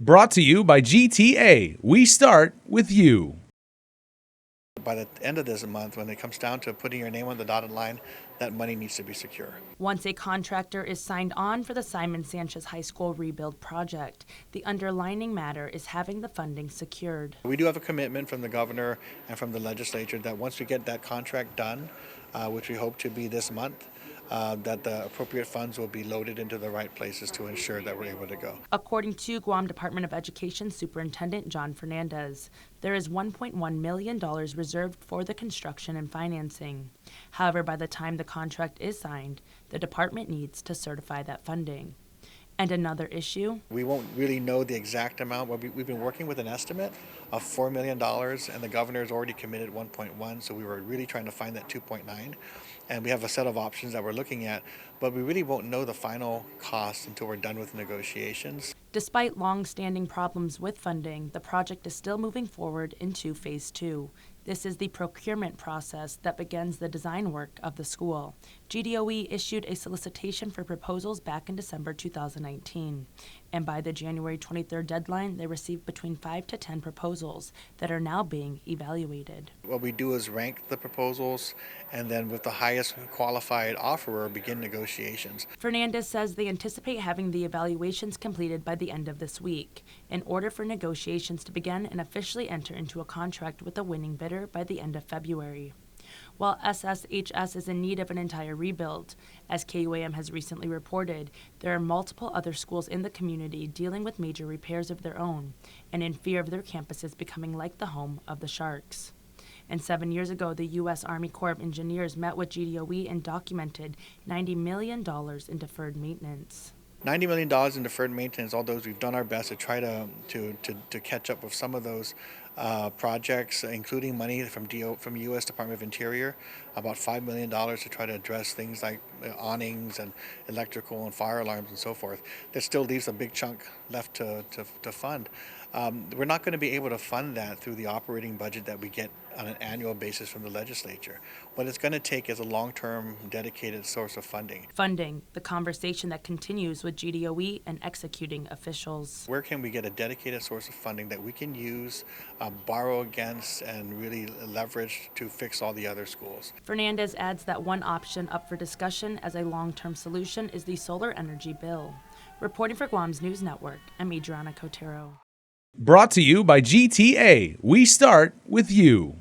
Brought to you by GTA. We start with you. By the end of this month, when it comes down to putting your name on the dotted line, that money needs to be secure. Once a contractor is signed on for the Simon Sanchez High School rebuild project, the underlining matter is having the funding secured. We do have a commitment from the governor and from the legislature that once we get that contract done, which we hope to be this month, that the appropriate funds will be loaded into the right places to ensure that we're able to go. According to Guam Department of Education Superintendent Jon Fernandez, there is $1.1 million reserved for the construction and financing. However, by the time the contract is signed, the department needs to certify that funding. And another issue? We won't really know the exact amount. We've been working with an estimate of $4 million, and the governor's already committed 1.1, so we were really trying to find that 2.9. And we have a set of options that we're looking at, but we really won't know the final cost until we're done with negotiations. Despite long-standing problems with funding, the project is still moving forward into Phase 2. This is the procurement process that begins the design work of the school. GDOE issued a solicitation for proposals back in December 2019, and by the January 23rd deadline, they received between 5 to 10 proposals that are now being evaluated. What we do is rank the proposals, and then with the highest qualified offerer, begin negotiations. Fernandez says they anticipate having the evaluations completed by the end of this week, in order for negotiations to begin and officially enter into a contract with the winning bidder by the end of February. While SSHS is in need of an entire rebuild, as KUAM has recently reported, there are multiple other schools in the community dealing with major repairs of their own and in fear of their campuses becoming like the home of the Sharks. And 7 years ago, the U.S. Army Corps of Engineers met with GDOE and documented $90 million in deferred maintenance. $90 million in deferred maintenance, although we've done our best to try to catch up with some of those projects, including money from U.S. Department of Interior, about $5 million to try to address things like awnings and electrical and fire alarms and so forth. That still leaves a big chunk left to fund. We're not going to be able to fund that through the operating budget that we get on an annual basis from the legislature. What it's going to take is a long-term dedicated source of funding. Funding, the conversation that continues with GDOE and executing officials. Where can we get a dedicated source of funding that we can use, borrow against, and really leverage to fix all the other schools? Fernandez adds that one option up for discussion as a long-term solution is the solar energy bill. Reporting for Guam's News Network, I'm Adriana Cotero. Brought to you by GTA. We start with you.